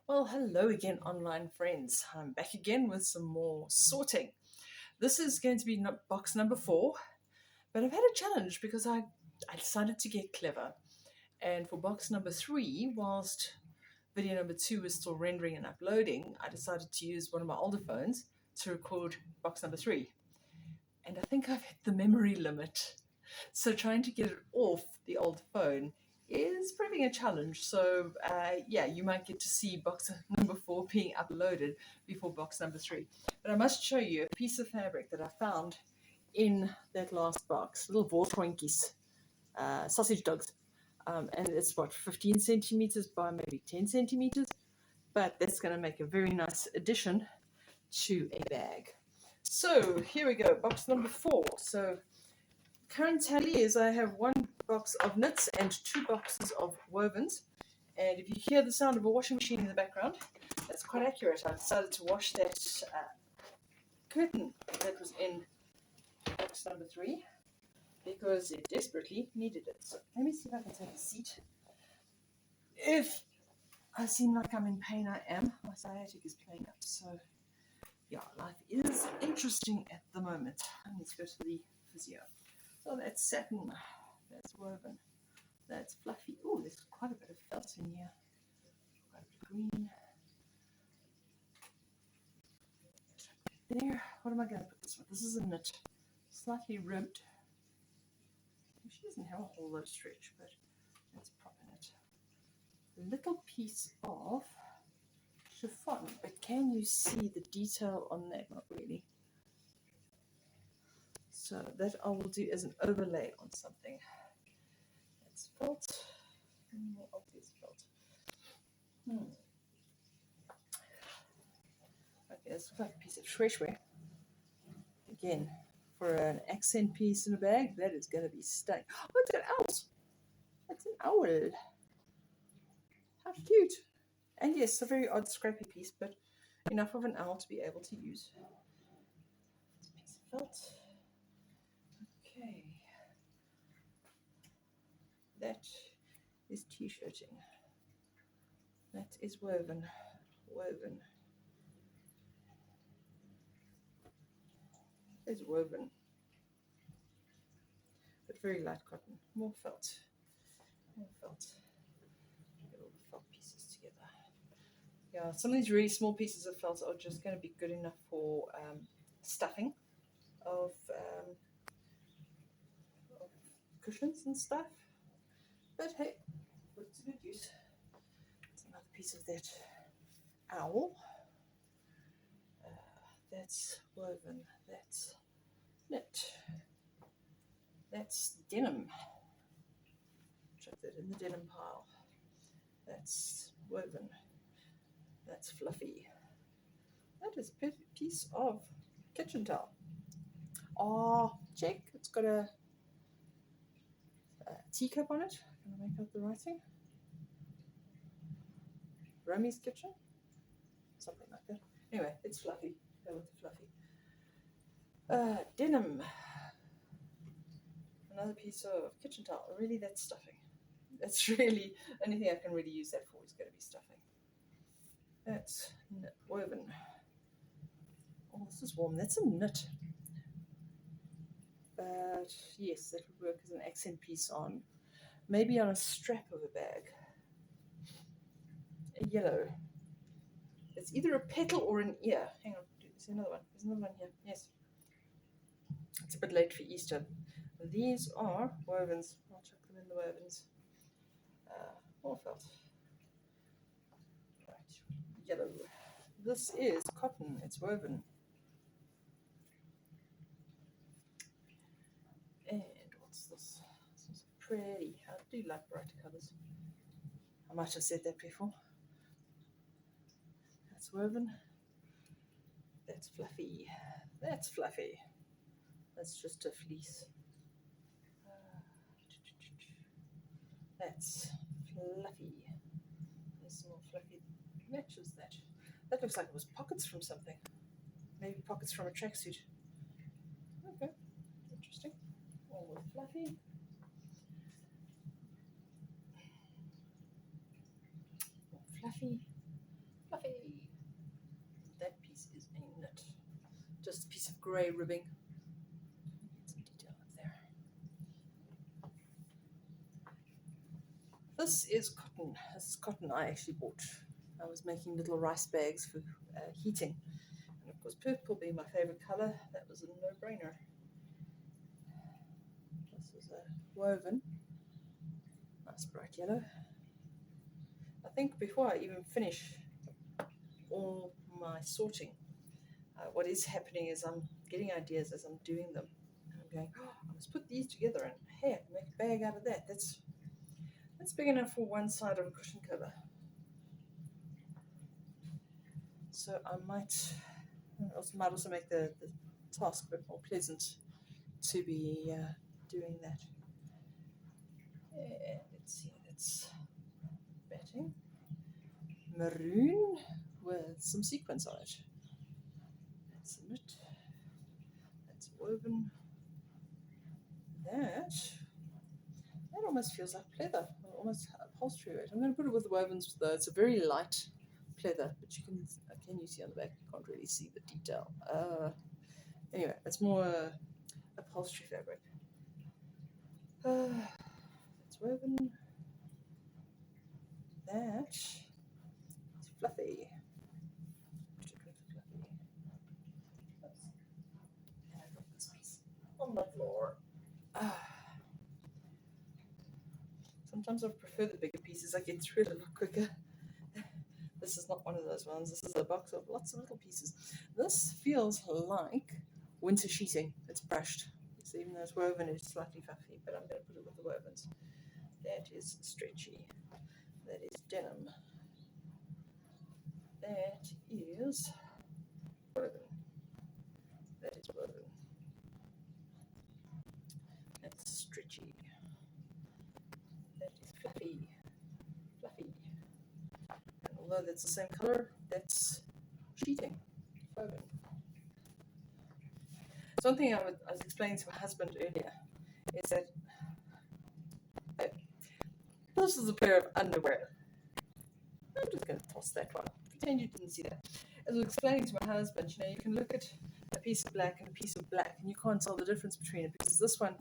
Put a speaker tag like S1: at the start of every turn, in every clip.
S1: Well, hello again, online friends. I'm back again with some more sorting. This is going to be box number 4, but I've had a challenge because I decided to get clever. And for box number 3, whilst video number 2 was still rendering and uploading, I decided to use one of my older phones to record box number 3. And I think I've hit the memory limit. So trying to get it off the old phone is proving a challenge. So yeah, you might get to see box number 4 being uploaded before box number 3. But I must show you a piece of fabric that I found in that last box, little Vortwinkies, sausage dogs. And it's what, 15 centimeters by maybe 10 centimeters. But that's going to make a very nice addition to a bag. So here we go, box number 4. So current tally is I have 1 box of knits and 2 boxes of wovens. And if you hear the sound of a washing machine in the background, that's quite accurate. I decided to wash that curtain that was in box number 3 because it desperately needed it. So let me see if I can take a seat. If I seem like I'm in pain, I am. My sciatic is playing up. So yeah, life is interesting at the moment. I need to go to the physio. So that's satin, that's woven, that's fluffy. Oh, there's quite a bit of felt in here. Quite a bit of green. There, what am I going to put this with? This is a knit, slightly ribbed. She doesn't have a whole lot of stretch, but let's prop in it. A little piece of chiffon, but can you see the detail on that? Not really. So that I will do as an overlay on something. That's felt, more obvious felt. Okay, this looks like a piece of shreshware. Again, for an accent piece in a bag, that is going to be stunning. Oh, it's got owls. That's an owl. How cute. And yes, a very odd scrappy piece, but enough of an owl to be able to use. It's a piece of felt. Okay. That is t-shirting. That is woven. Woven. Is woven. But very light cotton. More felt. More felt. Get all the felt pieces together. Yeah, some of these really small pieces of felt are just going to be good enough for stuffing of cushions and stuff. But hey, put it to good use. It's another piece of that owl. That's woven. That's knit. That's denim. Chuck that in the denim pile. That's woven. That's fluffy. That is a piece of kitchen towel. Oh, check. It's got a teacup on it. Can I make out the writing? Romy's Kitchen? Something like that. Anyway, it's fluffy. Go with the fluffy. Denim. Another piece of kitchen towel. Really, that's stuffing. That's really, anything I can really use that for is going to be stuffing. That's knit, woven. Oh, this is warm. That's a knit. But yes, that would work as an accent piece on, maybe on a strap of a bag. A yellow. It's either a petal or an ear. Hang on, there's another one. There's another one here. Yes. It's a bit late for Easter. These are wovens. I'll chuck them in the wovens. More felt. Right. Yellow. This is cotton. It's woven. And what's this? This is pretty. I do like brighter colours. I might have said that before. That's woven. That's fluffy. That's fluffy. That's just a fleece. That's fluffy. There's some more fluffy. Matches that. That looks like it was pockets from something. Maybe pockets from a tracksuit. Okay, interesting. All with fluffy. More fluffy. piece of grey ribbing. Some detail up there. This is cotton. This is cotton I actually bought. I was making little rice bags for heating. And of course, purple being my favourite colour, that was a no-brainer. This is a woven, nice bright yellow. I think before I even finish all my sorting, what is happening is I'm getting ideas as I'm doing them. And I'm going, oh, I must put these together, and hey, I can make a bag out of that. That's big enough for one side of a cushion cover. So I might also make the task a bit more pleasant to be doing that. And let's see, that's batting. Maroon with some sequins on it. That's a knit. That's woven. That almost feels like pleather, almost upholstery. I'm going to put it with the wovens though. It's a very light pleather, but can you see on the back? You can't really see the detail. Anyway, it's more upholstery fabric. It's woven. That's fluffy. And I dropped this piece on the floor. Sometimes I prefer the bigger pieces. I get through it a lot quicker. This is not one of those ones. This is a box of lots of little pieces. This feels like winter sheeting. It's brushed. So even though it's woven, it's slightly fluffy, but I'm going to put it with the wovens. That is stretchy. That is denim. That is woven. That is woven. That's stretchy. That is fluffy. Fluffy. And although that's the same color, that's sheeting. Woven. So one thing I was explaining to my husband earlier is that this is a pair of underwear. I'm just going to toss that one. Pretend you didn't see that. As I was explaining to my husband, you can look at a piece of black and a piece of black, and you can't tell the difference between it because this one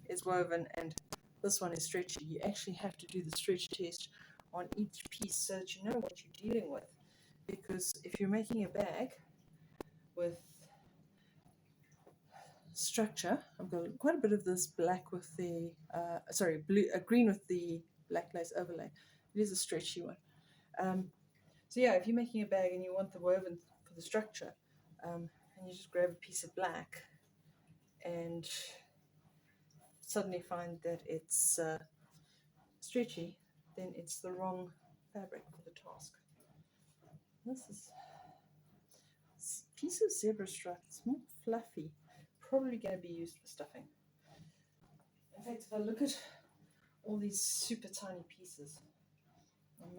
S1: is woven and this one is stretchy. You actually have to do the stretch test on each piece so that you know what you're dealing with. Because if you're making a bag with structure, I've got quite a bit of this black with the green with the black lace overlay. It is a stretchy one. So yeah, if you're making a bag and you want the woven for the structure, and you just grab a piece of black and suddenly find that it's stretchy, then it's the wrong fabric for the task. This is a piece of zebra strap. It's more fluffy, probably going to be used for stuffing. In fact, if I look at all these super tiny pieces,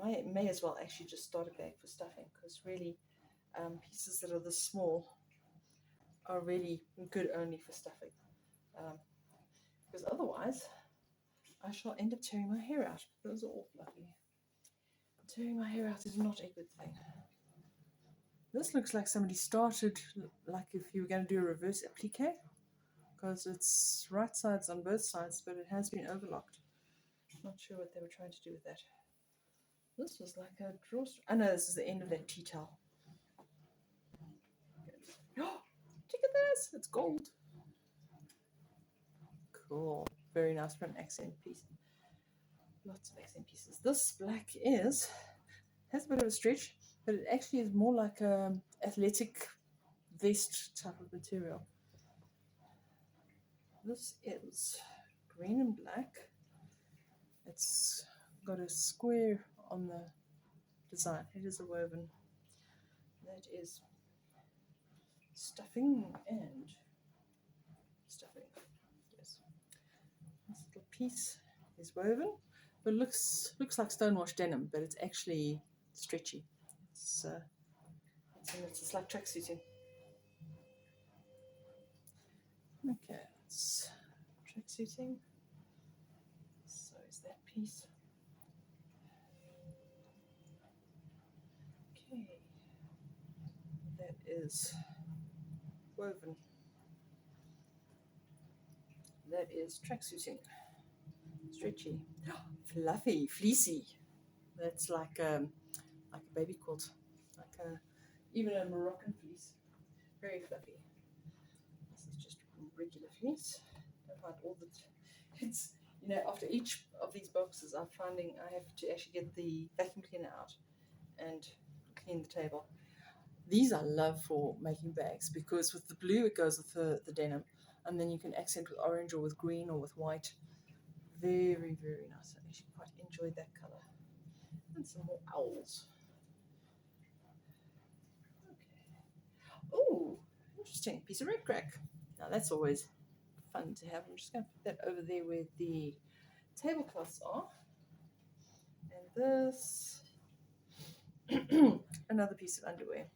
S1: I may as well actually just start a bag for stuffing, because really pieces that are this small are really good only for stuffing, because otherwise I shall end up tearing my hair out. Those are all fluffy. Tearing my hair out is not a good thing. This looks like somebody started like if you were going to do a reverse applique, because it's right sides on both sides, but it has been overlocked. Not sure what they were trying to do with that. This was like a drawstring. Oh no, this is the end of that tea towel. Oh, look at this! It's gold. Cool. Very nice for an accent piece. Lots of accent pieces. This black has a bit of a stretch, but it actually is more like an athletic vest type of material. This is green and black. It's got a square on the design. It is a woven. That is stuffing and stuffing. Yes. This little piece is woven, but it looks like stonewash denim, but it's actually stretchy. It's like tracksuiting. Okay, it's tracksuiting. So is that piece. Okay, that is woven. That is tracksuiting. Stretchy. Fluffy, fleecy. That's like a baby quilt. Even a Moroccan fleece. Very fluffy. This is just regular fleece. I find all the it's after each of these boxes I'm finding I have to actually get the vacuum cleaner out and clean the table. These I love for making bags because with the blue it goes with the denim, and then you can accent with orange or with green or with white. Very, very nice. I actually quite enjoyed that color. And some more owls. Okay. Oh, interesting. Piece of red crack. Now that's always fun to have. I'm just going to put that over there where the tablecloths are. And this, another piece of underwear.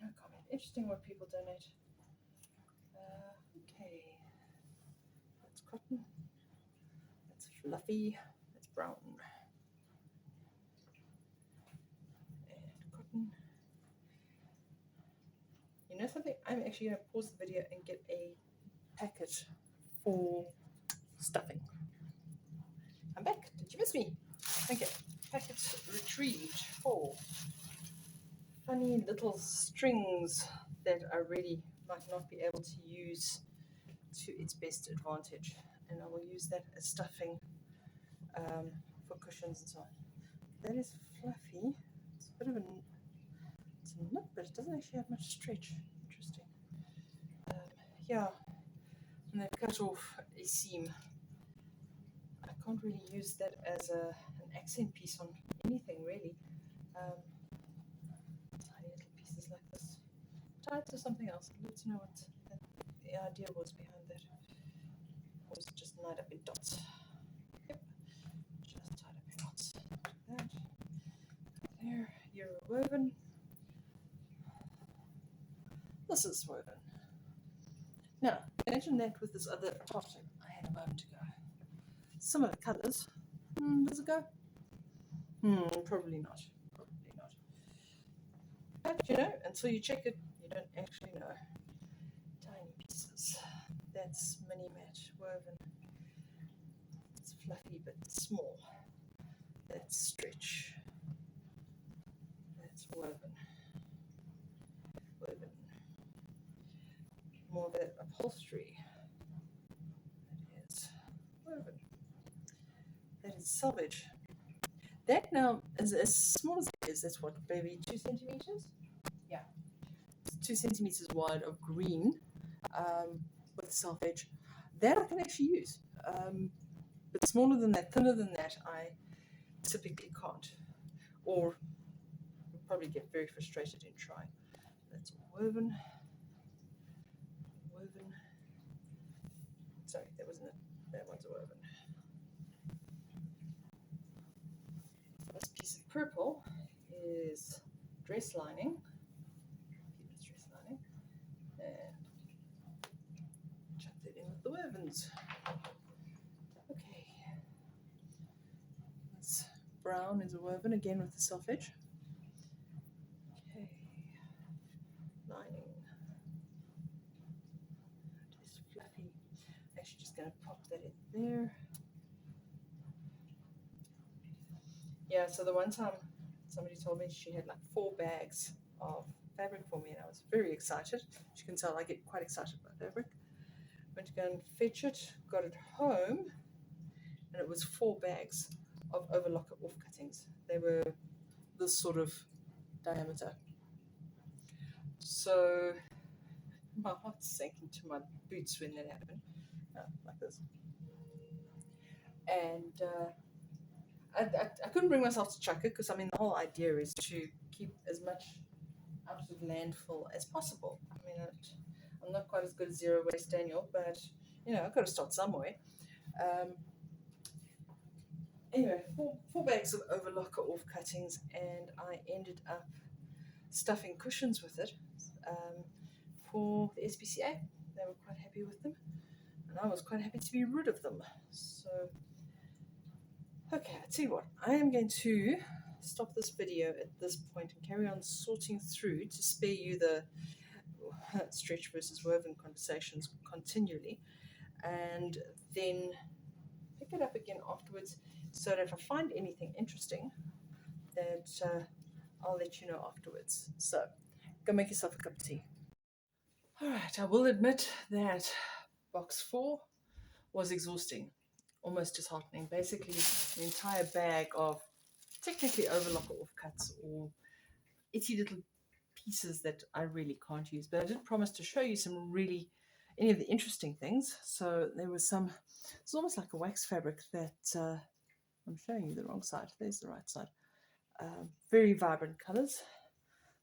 S1: No comment. Interesting what people donate. Okay. That's cotton. That's fluffy. That's brown. And cotton. You know something? I'm actually going to pause the video and get a packet for stuffing. I'm back. Did you miss me? Okay. Packet retrieved for funny little strings that I really might not be able to use to its best advantage. And I will use that as stuffing for cushions and so on. That is fluffy. It's a bit of it's a knit, but it doesn't actually have much stretch. Interesting. Yeah. And they've cut off a seam. I can't really use that as an accent piece on anything really. Tiny little pieces like this. Tied to something else. I'd love to know what the idea was behind that. Or was it just tied up in dots? Yep. Just tied up in dots. That. There. You're woven. This is woven. Now, imagine that with this other tartan I had a moment ago. Similar colours. Does it go? Probably not. Probably not. But until you check it, you don't actually know. Tiny pieces. That's mini mat woven. It's fluffy but small. That's stretch. That's woven. Woven. More of that upholstery. That is woven. That is selvage. That now is as small as it is. That's what, maybe 2 centimeters? Yeah. It's 2 centimeters wide of green with selvage. That I can actually use. But smaller than that, thinner than that, I typically can't. Or probably get very frustrated in trying. That's woven. Woven. Sorry, that wasn't it. That one's a woven. This piece of purple is dress lining. Dress lining. And chuck that in with the wovens. Okay. This brown is a woven again with the self-edge. Okay. Lining. Just fluffy. Actually just going to pop that in there. Yeah, so the one time somebody told me she had like 4 bags of fabric for me, and I was very excited. As you can tell, I get quite excited about fabric. Went to go and fetch it, got it home, and it was 4 bags of overlocker off cuttings. They were this sort of diameter. So my heart sank into my boots when that happened, like this. And I couldn't bring myself to chuck it because, I mean, the whole idea is to keep as much out of landfill as possible. I mean, I'm not quite as good as Zero Waste Daniel, but, I've got to start somewhere. Anyway, 4 bags of overlocker off cuttings, and I ended up stuffing cushions with it for the SPCA. They were quite happy with them, and I was quite happy to be rid of them. So, okay, I'll tell you what, I am going to stop this video at this point and carry on sorting through to spare you the stretch versus woven conversations continually, and then pick it up again afterwards, so that if I find anything interesting, that I'll let you know afterwards. So go make yourself a cup of tea. All right, I will admit that box 4 was exhausting, almost disheartening. Basically, the entire bag of technically overlock or offcuts or itty little pieces that I really can't use. But I did promise to show you any of the interesting things. So there was it's almost like a wax fabric that I'm showing you the wrong side. There's the right side. Very vibrant colors.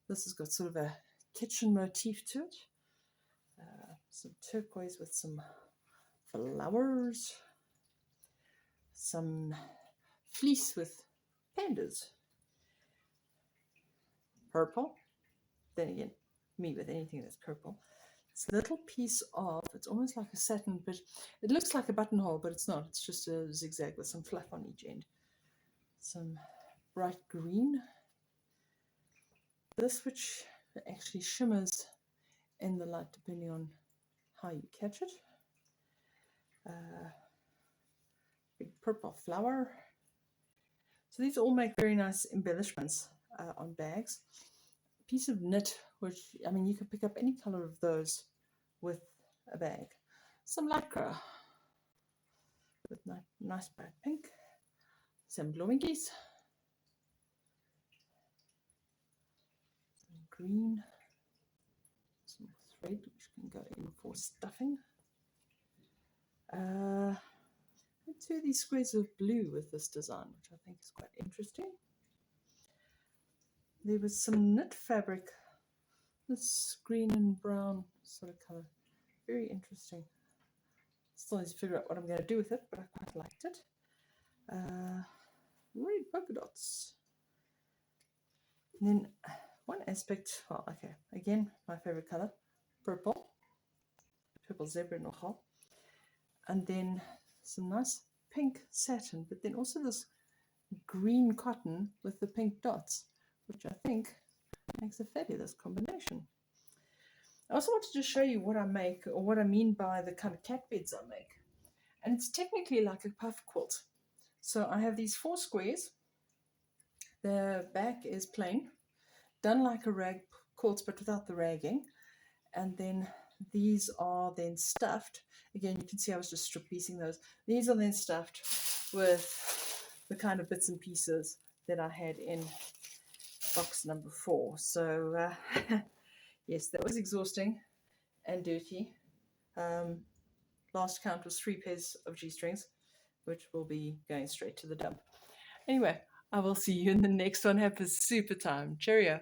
S1: This has got sort of a kitchen motif to it. Some turquoise with some flowers. Some fleece with pandas. Purple. Then again, me with anything that's purple. It's a little piece of, it's almost like a satin, but it looks like a buttonhole, but it's not. It's just a zigzag with some fluff on each end. Some bright green. This, which actually shimmers in the light depending on how you catch it. Big purple flower. So these all make very nice embellishments on bags. Piece of knit, which, I mean, you can pick up any color of those with a bag. Some lycra with nice bright pink. Some bloemetjies. Some green. Some thread, which can go in for stuffing. Two of these squares of blue with this design, which I think is quite interesting. There was some knit fabric, this green and brown sort of color. Very interesting. Still need to figure out what I'm going to do with it, but I quite liked it. Red polka dots. And then one aspect, well, okay, again, my favorite color, purple zebra nogal. And then some nice pink satin, but then also this green cotton with the pink dots, which I think makes a fabulous combination. I also wanted to show you what I make, or what I mean by the kind of cat beds I make. And it's technically like a puff quilt. So I have these 4 squares. The back is plain, done like a rag quilt, but without the ragging. And then these are then stuffed. Again, you can see I was just strip piecing those. These are then stuffed with the kind of bits and pieces that I had in box number 4. So yes, that was exhausting and dirty. Last count was 3 pairs of G-strings, which will be going straight to the dump. Anyway, I will see you in the next one. Have a super time. Cheerio.